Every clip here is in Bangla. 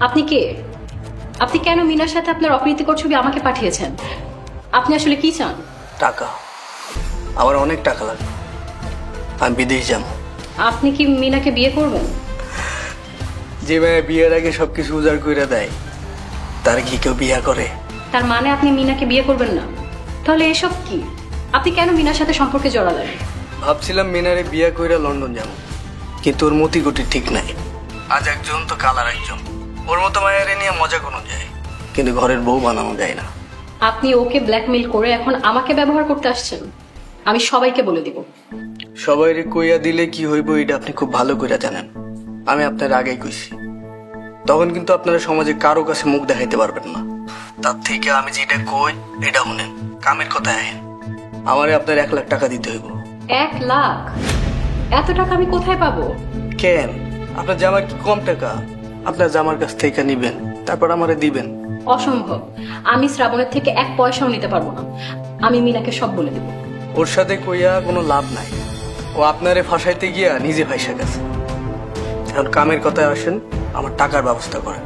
আপনি কে? আপনি কেন মিনার সাথে আপনার অপ্রীতিকর ছবি আমাকে পাঠিয়েছেন? আপনি আসলে কি চান? টাকা, আমার অনেক টাকা লাগবে, আমি বিদেশ যাব। আপনি কি মিনাকে বিয়ে করবেন? যে মেয়ে বিয়ের আগে সবকিছু উজাড় করে দেয় তার কি কেউ বিয়ে করে? তার মানে আপনি মিনাকে বিয়ে করবেন না? তাহলে এসব কি? আপনি কেন মিনার সাথে সম্পর্কে জড়ালেন? ভাবছিলাম মিনারে বিয়ে কইরা লন্ডন যাব, কিন্তু ওর মতি গতি ঠিক নাই। আজ একজন তো কাল আর একজন। ওর মতো মায়েরে নিয়ে মজা কোনো যায়, কিন্তু ঘরের বউ বানানো যায় না। আপনি ওকে ব্ল্যাকমেইল করে এখন আমাকে ব্যবহার করতে আসছেন। আমি সবাইকে বলে দিব। সবাইরে কইয়া দিলে কি হইব এটা আপনি খুব ভালো করে জানেন। আমি আপনার আগেই কইছি, তখন কিন্তু আপনারা সমাজে কারো কাছে মুখ দেখাইতে পারবেন না। তার থেকে আমি যেটা কই এটা শুনেন, কামের কথা আহেন। আমারে আপনার 1 লাখ টাকা দিতে হইব। 1 লাখ? এত টাকা আমি কোথায় পাবো? কেন, আপনার জামার কি কম টাকা? আপনার জামার কাছ থেকে নিবেন, তারপর আমারে দিবেন। অসম্ভব। আমি শ্রাবণের থেকে 1 পয়সাও নিতে পারবো না। আমি মিনাকে সব বলে দেব। ওর সাথে কইয়া কোনো লাভ নাই, ও আপনারে ফাঁসাইতে গিয়া নিজে ফাঁসা গেছে। এখন কামের কথায় আসেন, আমার টাকার ব্যবস্থা করেন।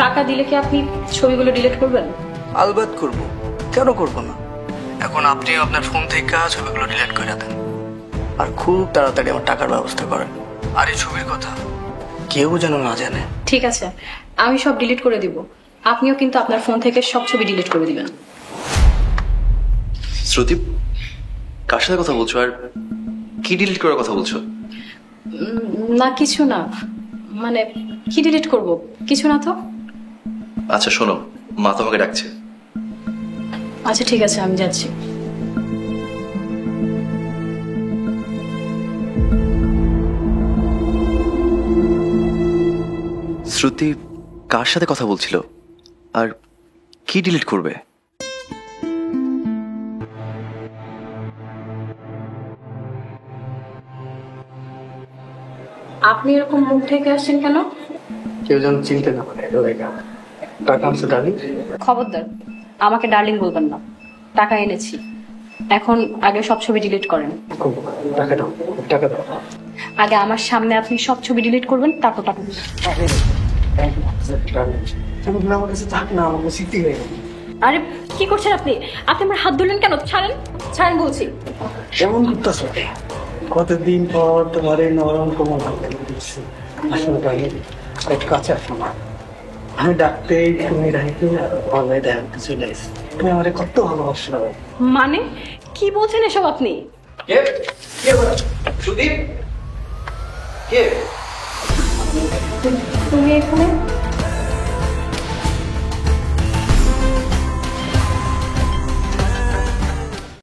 টাকা দিলে কি আপনি ছবিগুলো ডিলিট করবেন? আলবাত করব, কেন করব না। এখন আপনিও আপনার ফোন থেকে ছবিগুলো ডিলিট করে দেন, আর খুব তাড়াতাড়ি আমার টাকার ব্যবস্থা করেন। আর এই ছবির কথা কেউ যেন না জানে। ঠিক আছে, আমি সব ডিলিট করে দিব। আপনিও কিন্তু আপনার ফোন থেকে সব ছবি ডিলিট করে দিবেন। শ্রুতি, কার সাথে কথা বলছো আর কি ডিলিট করার কথা বলছো? না কিছু না, মানে কি ডিলিট করব? কিছু না তো। আচ্ছা শোনো, মা তোমাকে ডাকছে। আচ্ছা ঠিক আছে, আমি যাচ্ছি। শ্রুতি কার সাথে কথা বলছিল আর কি ডিলিট করবে? আপনি এরকম মুখ থেকে আসছেন কেন? কেউ যেন চিনতে না পারে। টাকা আনছো ডার্লিং? খবরদার, আমাকে ডার্লিং বলবেন না। টাকা এনেছি, এখন আগে সব ছবি ডিলিট করেন। টাকা দাও, টাকা দাও। আগে আমার সামনে আপনি সব ছবি ডিলিট করবেন, তারপর টাকা দিবেন। আমার কাছে থাক না, আমার স্মৃতি হয়ে গেল। আরে কি করছেন আপনি? আপনি আমার হাত ধরলেন কেন? ছাড়েন, ছাড়েন বলছি। কেমন করতেছ? কতদিন পর তোমার এই নরম কোমল দিচ্ছি। আসলে একটু কাছে আসো না। আমি ডাকতেই তুমি ডাইতে ভালো দেখতে চলে এসে তুমি আমার কত ভালোবাসো। মানে কি বলছেন এসব আপনি? সুদীপ কে? তুমি এখানে?